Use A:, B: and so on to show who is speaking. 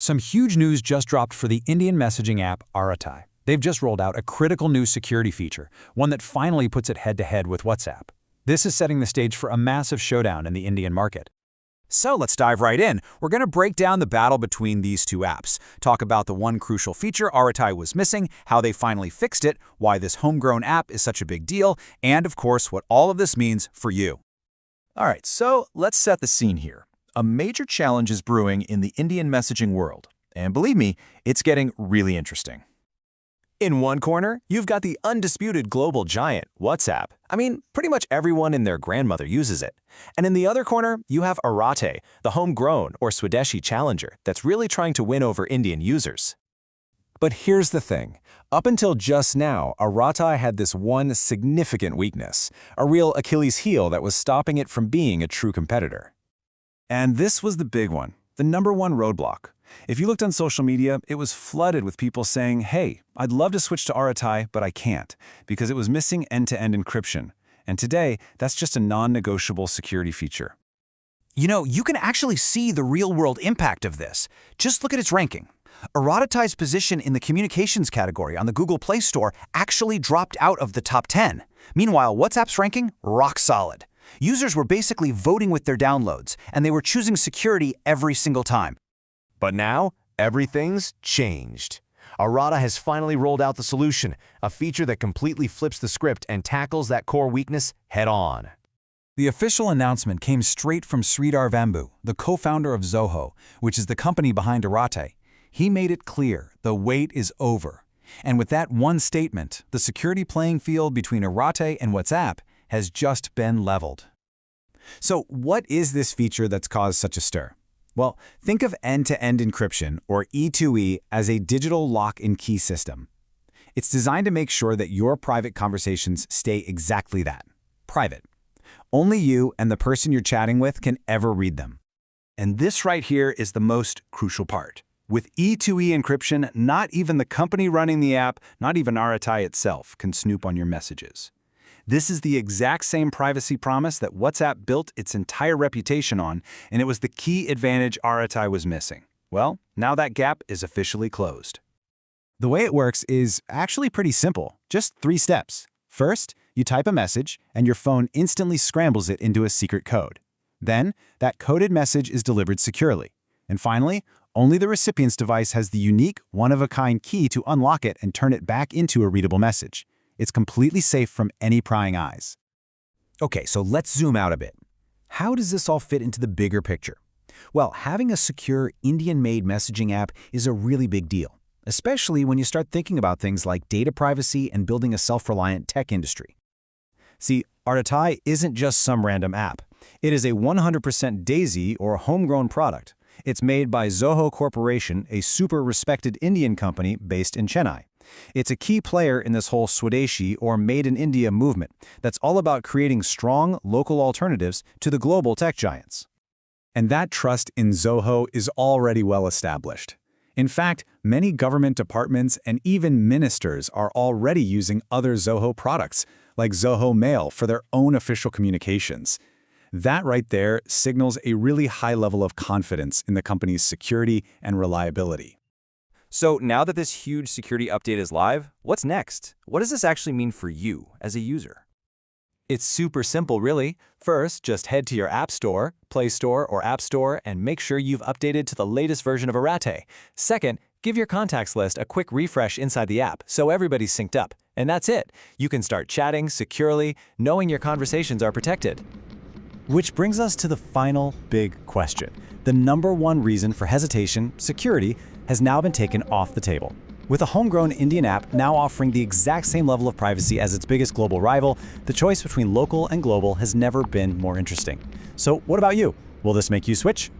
A: Some huge news just dropped for the Indian messaging app Arattai. They've just rolled out a critical new security feature, one that finally puts it head-to-head with WhatsApp. This is setting the stage for a massive showdown in the Indian market.
B: So let's dive right in. We're going to break down the battle between these two apps, talk about the one crucial feature Arattai was missing, how they finally fixed it, why this homegrown app is such a big deal, and of course what all of this means for you. Alright, so let's set the scene here. A major challenge is brewing in the Indian messaging world, and believe me, it's getting really interesting. In one corner, you've got the undisputed global giant, WhatsApp. I mean, pretty much everyone and their grandmother uses it. And in the other corner, you have Arattai, the homegrown or Swadeshi challenger that's really trying to win over Indian users. But here's the thing. Up until just now, Arattai had this one significant weakness, a real Achilles heel that was stopping it from being a true competitor. And this was the big one, the number one roadblock. If you looked on social media, it was flooded with people saying, hey, I'd love to switch to Arattai, but I can't, because it was missing end-to-end encryption. And today, that's just a non-negotiable security feature.
C: You know, you can actually see the real-world impact of this. Just look at its ranking. Arattai's position in the communications category on the Google Play Store actually dropped out of the top 10. Meanwhile, WhatsApp's ranking, rock solid. Users were basically voting with their downloads, and they were choosing security every single time.
D: But now, everything's changed. Arattai has finally rolled out the solution, a feature that completely flips the script and tackles that core weakness head-on.
A: The official announcement came straight from Sridhar Vembu, the co-founder of Zoho, which is the company behind Arattai. He made it clear the wait is over. And with that one statement, the security playing field between Arattai and WhatsApp has just been leveled.
B: So what is this feature that's caused such a stir? Well, think of end-to-end encryption, or E2E, as a digital lock and key system. It's designed to make sure that your private conversations stay exactly that, private. Only you and the person you're chatting with can ever read them. And this right here is the most crucial part. With E2E encryption, not even the company running the app, not even Arattai itself, can snoop on your messages. This is the exact same privacy promise that WhatsApp built its entire reputation on, and it was the key advantage Arattai was missing. Well, now that gap is officially closed. The way it works is actually pretty simple, just 3 steps. First, you type a message, and your phone instantly scrambles it into a secret code. Then, that coded message is delivered securely. And finally, only the recipient's device has the unique, one-of-a-kind key to unlock it and turn it back into a readable message. It's completely safe from any prying eyes. Okay, so let's zoom out a bit. How does this all fit into the bigger picture? Well, having a secure Indian-made messaging app is a really big deal, especially when you start thinking about things like data privacy and building a self-reliant tech industry. See, Arattai isn't just some random app. It is a 100% Daisy or homegrown product. It's made by Zoho Corporation, a super respected Indian company based in Chennai. It's a key player in this whole Swadeshi or Made in India movement that's all about creating strong local alternatives to the global tech giants. And that trust in Zoho is already well established. In fact, many government departments and even ministers are already using other Zoho products, like Zoho Mail, for their own official communications. That right there signals a really high level of confidence in the company's security and reliability. So now that this huge security update is live, what's next? What does this actually mean for you as a user? It's super simple, really. First, just head to your App Store, Play Store, or App Store and make sure you've updated to the latest version of Arattai. Second, give your contacts list a quick refresh inside the app so everybody's synced up. And that's it. You can start chatting securely, knowing your conversations are protected. Which brings us to the final big question. The number one reason for hesitation, security, has now been taken off the table. With a homegrown Indian app now offering the exact same level of privacy as its biggest global rival, the choice between local and global has never been more interesting. So what about you? Will this make you switch?